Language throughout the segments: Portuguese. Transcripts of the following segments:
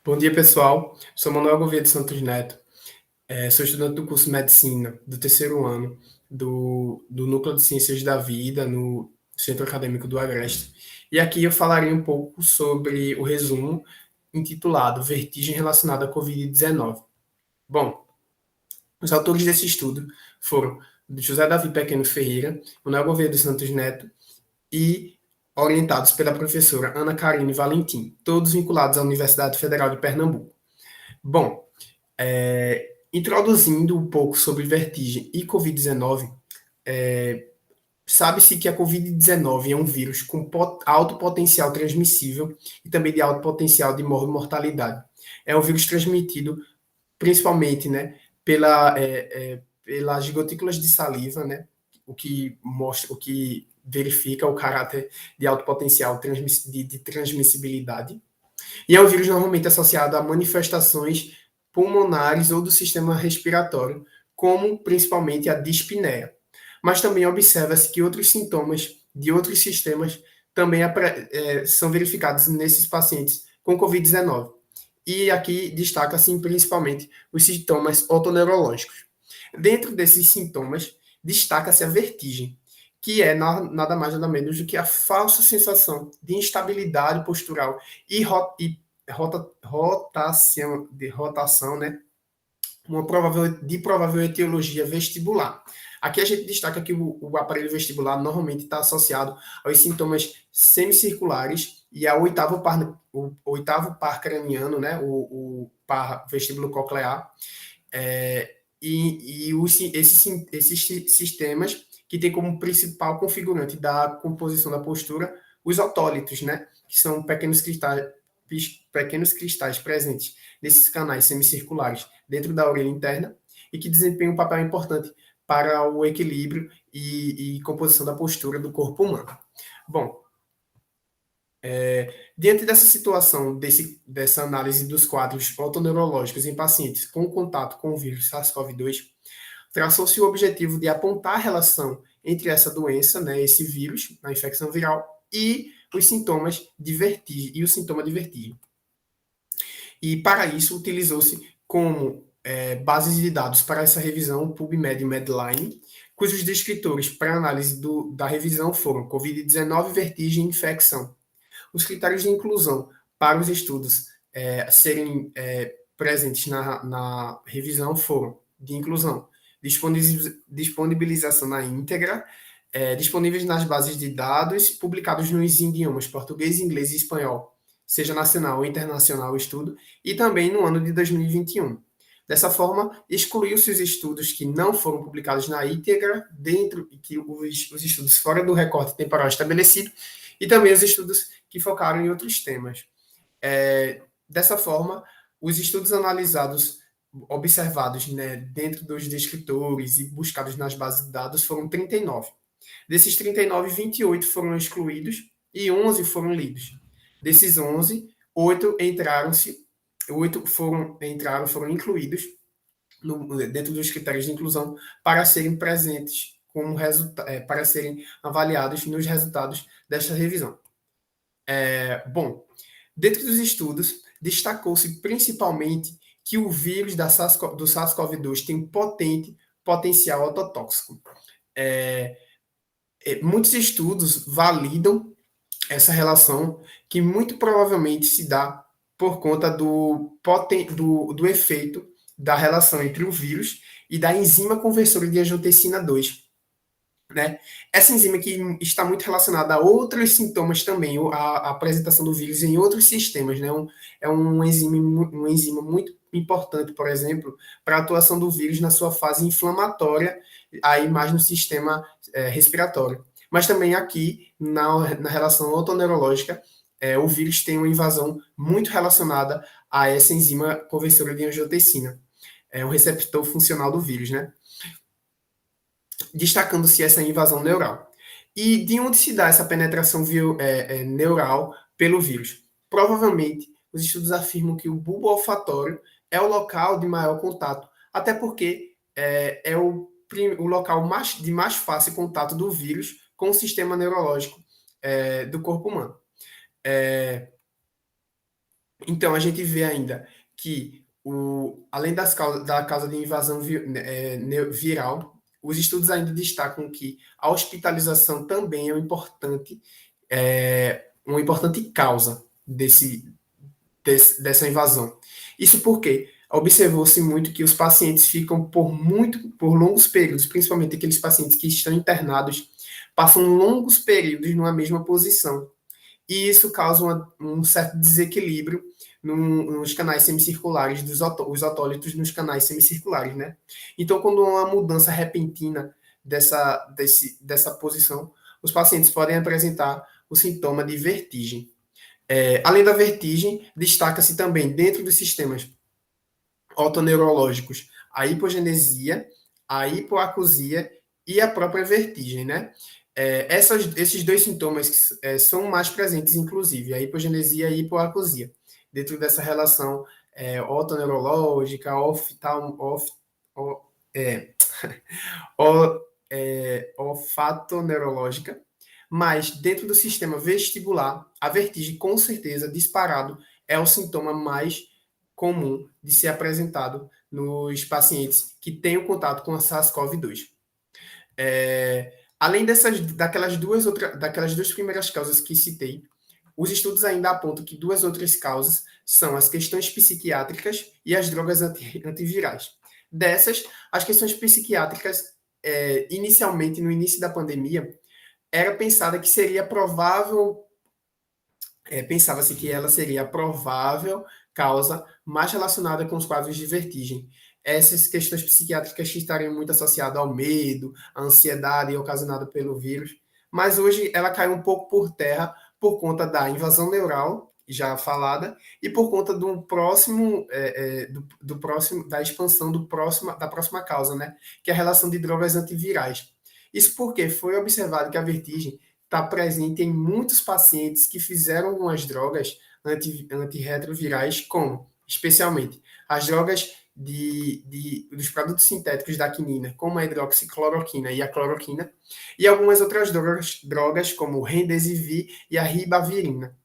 Bom dia, pessoal. Sou Manuel Gouveia de Santos Neto. Sou estudante do curso de Medicina do terceiro ano do Núcleo de Ciências da Vida no Centro Acadêmico do Agreste. E aqui eu falarei um pouco sobre o resumo intitulado Vertigem relacionada à Covid-19. Bom, os autores desse estudo foram José Davi Pequeno Ferreira, Manuel Gouveia de Santos Neto e orientados pela professora Ana Karine Valentim, todos vinculados à Universidade Federal de Pernambuco. Bom, introduzindo um pouco sobre vertigem e Covid-19, sabe-se que a Covid-19 é um vírus com alto potencial transmissível e também de alto potencial de mortalidade. É um vírus transmitido principalmente, né, pelas gotículas de saliva, né, o que verifica o caráter de alto potencial de transmissibilidade. E é um vírus normalmente associado a manifestações pulmonares ou do sistema respiratório, como principalmente a dispneia. Mas também observa-se que outros sintomas de outros sistemas também são verificados nesses pacientes com Covid-19. E aqui destaca-se principalmente os sintomas otoneurológicos. Dentro desses sintomas, destaca-se a vertigem, que é nada mais nada menos do que a falsa sensação de instabilidade postural e rotação, né? Uma provável etiologia vestibular. Aqui a gente destaca que o aparelho vestibular normalmente está associado aos sintomas semicirculares e ao oitavo par craniano, né? O par vestíbulo coclear. Esses sistemas que tem como principal configurante da composição da postura os otólitos, né? Que são pequenos cristais presentes nesses canais semicirculares dentro da orelha interna e que desempenham um papel importante para o equilíbrio e composição da postura do corpo humano. Bom, diante dessa situação, dessa análise dos quadros otoneurológicos em pacientes com contato com o vírus SARS-CoV-2, traçou-se o objetivo de apontar a relação entre essa doença, né, esse vírus, a infecção viral, e os sintomas de vertigem, e o sintoma de vertigem. E para isso utilizou-se como bases de dados para essa revisão o PubMed e o Medline, cujos descritores para análise da revisão foram Covid-19, vertigem e infecção. Os critérios de inclusão para os estudos serem presentes na revisão foram de inclusão, disponibilização na íntegra, disponíveis nas bases de dados, publicados nos idiomas português, inglês e espanhol, seja nacional ou internacional o estudo, e também no ano de 2021. Dessa forma, excluiu-se os estudos que não foram publicados na íntegra, os estudos fora do recorte temporal estabelecido, e também os estudos que focaram em outros temas. Dessa forma, os estudos observados, né, dentro dos descritores e buscados nas bases de dados foram 39. Desses 39, 28 foram excluídos e 11 foram lidos. Desses 11, 8 foram incluídos dentro dos critérios de inclusão para serem presentes para serem avaliados nos resultados desta revisão. Bom, dentro dos estudos, destacou-se principalmente que o vírus do SARS-CoV-2 tem potente potencial ototóxico. Muitos estudos validam essa relação, que muito provavelmente se dá por conta do efeito da relação entre o vírus e da enzima conversora de angiotensina 2. Né? Essa enzima que está muito relacionada a outros sintomas também, a apresentação do vírus em outros sistemas. Né? É uma enzima muito importante, por exemplo, para a atuação do vírus na sua fase inflamatória, aí mais no sistema respiratório. Mas também aqui, na relação otoneurológica, o vírus tem uma invasão muito relacionada a essa enzima conversora de angiotensina. É um receptor funcional do vírus, né? Destacando-se essa invasão neural. E de onde se dá essa penetração neural pelo vírus? Provavelmente, os estudos afirmam que o bulbo olfatório é o local de maior contato, até porque é o local de mais fácil contato do vírus com o sistema neurológico do corpo humano. Então, a gente vê ainda que, além da causa de invasão viral, os estudos ainda destacam que a hospitalização também é uma importante causa dessa invasão. Isso porque observou-se muito que os pacientes ficam por longos períodos, principalmente aqueles pacientes que estão internados, passam longos períodos numa mesma posição. E isso causa um certo desequilíbrio nos canais semicirculares, os otólitos nos canais semicirculares, né? Então, quando há uma mudança repentina dessa posição, os pacientes podem apresentar o sintoma de vertigem. Além da vertigem, destaca-se também dentro dos sistemas otoneurológicos a hipogenesia, a hipoacusia e a própria vertigem, né? Esses dois sintomas são mais presentes, inclusive, a hipogenesia e a hipoacusia, dentro dessa relação otoneurológica, o- é, olfatoneurológica, mas dentro do sistema vestibular, a vertigem, com certeza, disparado, é o sintoma mais comum de ser apresentado nos pacientes que têm o contato com a SARS-CoV-2. Além daquelas duas primeiras causas que citei, os estudos ainda apontam que duas outras causas são as questões psiquiátricas e as drogas antivirais. Dessas, as questões psiquiátricas, inicialmente, no início da pandemia, era pensada que seria provável, pensava-se que ela seria a provável causa mais relacionada com os quadros de vertigem. Essas questões psiquiátricas estariam muito associadas ao medo, à ansiedade ocasionada pelo vírus, mas hoje ela caiu um pouco por terra por conta da invasão neural, já falada, e por conta da expansão da próxima causa, né? Que é a relação de drogas antivirais. Isso porque foi observado que a vertigem está presente em muitos pacientes que fizeram algumas drogas antirretrovirais, como, especialmente, as drogas dos produtos sintéticos da quinina, como a hidroxicloroquina e a cloroquina, e algumas outras drogas como o Remdesivir e a ribavirina.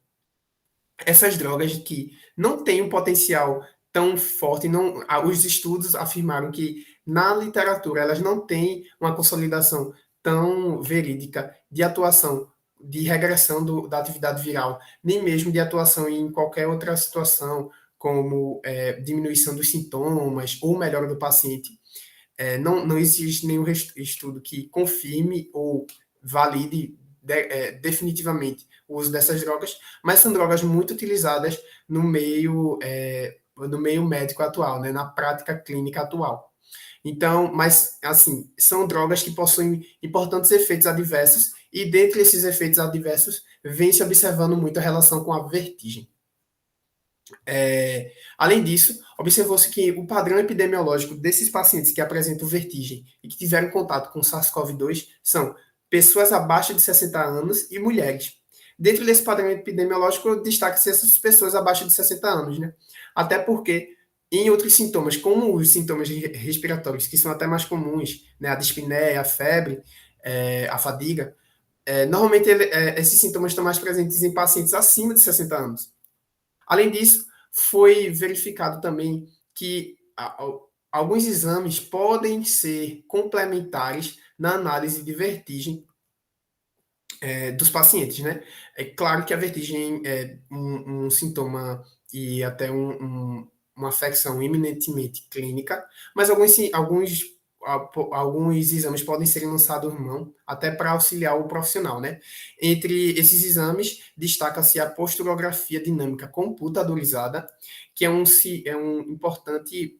Essas drogas que não têm um potencial tão forte, os estudos afirmaram que na literatura elas não têm uma consolidação tão verídica de atuação, de regressão da atividade viral, nem mesmo de atuação em qualquer outra situação, como diminuição dos sintomas ou melhora do paciente. Não existe nenhum estudo que confirme ou valide definitivamente o uso dessas drogas, mas são drogas muito utilizadas no meio médico atual, né, na prática clínica atual. Então, mas assim, são drogas que possuem importantes efeitos adversos e dentre esses efeitos adversos vem se observando muito a relação com a vertigem. Além disso, observou-se que o padrão epidemiológico desses pacientes que apresentam vertigem e que tiveram contato com SARS-CoV-2 são pessoas abaixo de 60 anos e mulheres. Dentro desse padrão epidemiológico, destaca-se essas pessoas abaixo de 60 anos, né? Até porque em outros sintomas, como os sintomas respiratórios, que são até mais comuns, né? A dispneia, a febre, a fadiga, normalmente esses sintomas estão mais presentes em pacientes acima de 60 anos. Além disso, foi verificado também que alguns exames podem ser complementares na análise de vertigem dos pacientes, né? É claro que a vertigem é um sintoma e até uma afecção eminentemente clínica, mas alguns exames podem ser lançados mão até para auxiliar o profissional, né? Entre esses exames, destaca-se a posturografia dinâmica computadorizada, que é um importante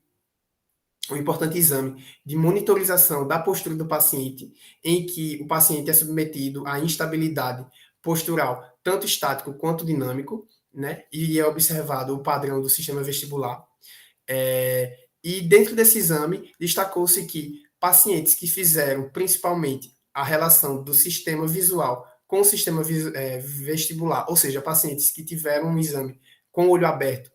exame de monitorização da postura do paciente, em que o paciente é submetido à instabilidade postural, tanto estático quanto dinâmico, né? E é observado o padrão do sistema vestibular. E dentro desse exame, destacou-se que pacientes que fizeram principalmente a relação do sistema visual com o sistema vestibular, ou seja, pacientes que tiveram um exame com o olho aberto,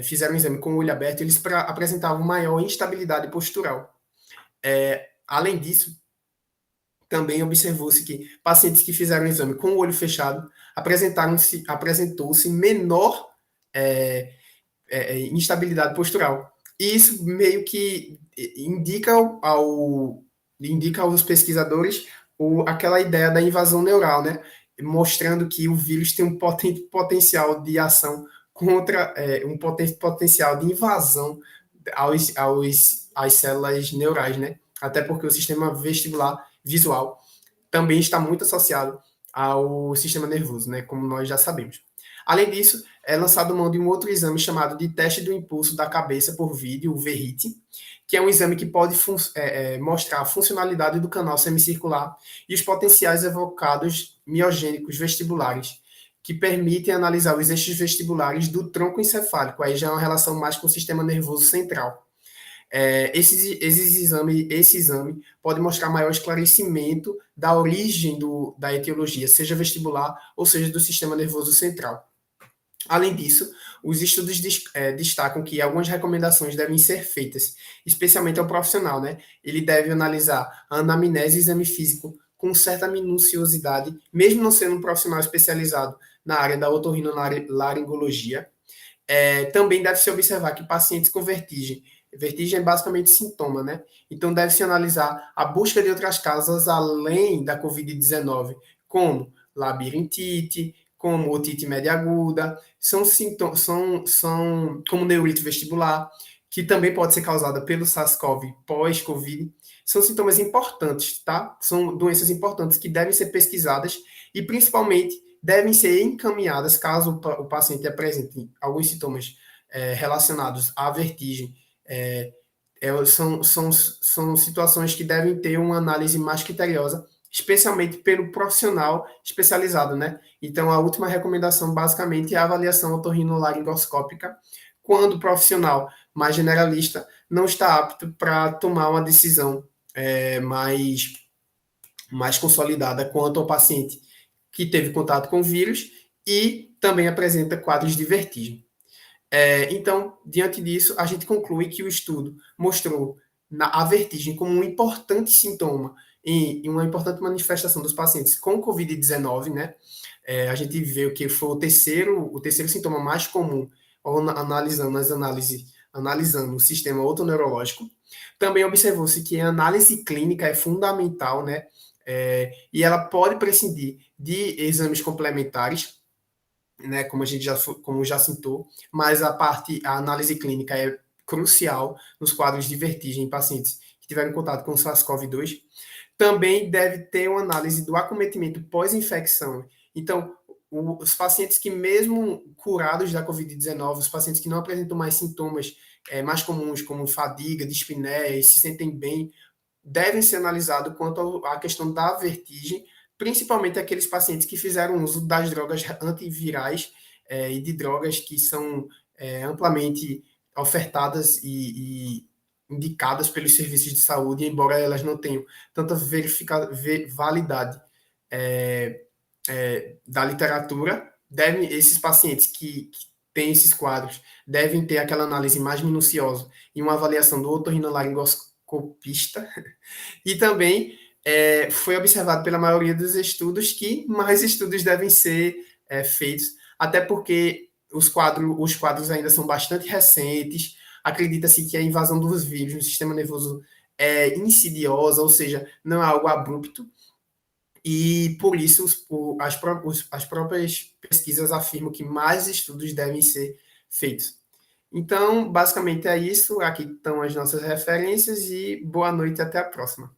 fizeram um exame com o olho aberto, eles apresentavam maior instabilidade postural. Além disso, também observou-se que pacientes que fizeram o exame com o olho fechado apresentou-se menor instabilidade postural. E isso meio que indica aos pesquisadores aquela ideia da invasão neural, né? Mostrando que o vírus tem um potente potencial de ação contra, um potente potencial de invasão às células neurais, né? Até porque o sistema vestibular visual também está muito associado ao sistema nervoso, né? Como nós já sabemos. Além disso, é lançado mão de um outro exame chamado de teste do impulso da cabeça por vídeo, o VRIT, que é um exame que pode mostrar a funcionalidade do canal semicircular e os potenciais evocados miogênicos vestibulares, que permitem analisar os eixos vestibulares do tronco encefálico. Aí já é uma relação mais com o sistema nervoso central. Esse exame pode mostrar maior esclarecimento da origem da etiologia, seja vestibular ou seja do sistema nervoso central. Além disso, os estudos destacam que algumas recomendações devem ser feitas, especialmente ao profissional, né? Ele deve analisar a anamnese e exame físico com certa minuciosidade, mesmo não sendo um profissional especializado na área da otorrinolaringologia. Também deve-se observar que pacientes com vertigem é basicamente sintoma, né? Então deve-se analisar a busca de outras causas além da Covid-19, como labirintite, como otite média aguda, são como neurite vestibular, que também pode ser causada pelo SARS-CoV pós-Covid. São sintomas importantes, tá? São doenças importantes que devem ser pesquisadas e, principalmente, devem ser encaminhadas caso o paciente apresente alguns sintomas relacionados à vertigem. São situações que devem ter uma análise mais criteriosa, especialmente pelo profissional especializado, né? Então, a última recomendação, basicamente, é a avaliação otorrinolaringoscópica, quando o profissional mais generalista não está apto para tomar uma decisão mais consolidada quanto ao paciente que teve contato com o vírus e também apresenta quadros de vertigem. Então, diante disso, a gente conclui que o estudo mostrou a vertigem como um importante sintoma e uma importante manifestação dos pacientes com Covid-19, né? A gente vê que foi o terceiro sintoma mais comum analisando o sistema otoneurológico. Também observou-se que a análise clínica é fundamental, né? E ela pode prescindir de exames complementares, né, como já citou, mas a análise clínica é crucial nos quadros de vertigem em pacientes que tiveram contato com o SARS-CoV-2. Também deve ter uma análise do acometimento pós-infecção. Então, os pacientes que, mesmo curados da Covid-19, os pacientes que não apresentam mais sintomas mais comuns, como fadiga, dispneia, e se sentem bem, devem ser analisados quanto à questão da vertigem, principalmente aqueles pacientes que fizeram uso das drogas antivirais e de drogas que são amplamente ofertadas e indicadas pelos serviços de saúde, embora elas não tenham tanta validade da literatura, esses pacientes que têm esses quadros devem ter aquela análise mais minuciosa e uma avaliação do otorrinolaringoscopista. E também foi observado pela maioria dos estudos que mais estudos devem ser feitos, até porque os quadros ainda são bastante recentes. Acredita-se que a invasão dos vírus no sistema nervoso é insidiosa, ou seja, não é algo abrupto, e por isso as próprias pesquisas afirmam que mais estudos devem ser feitos. Então, basicamente é isso. Aqui estão as nossas referências e boa noite, até a próxima.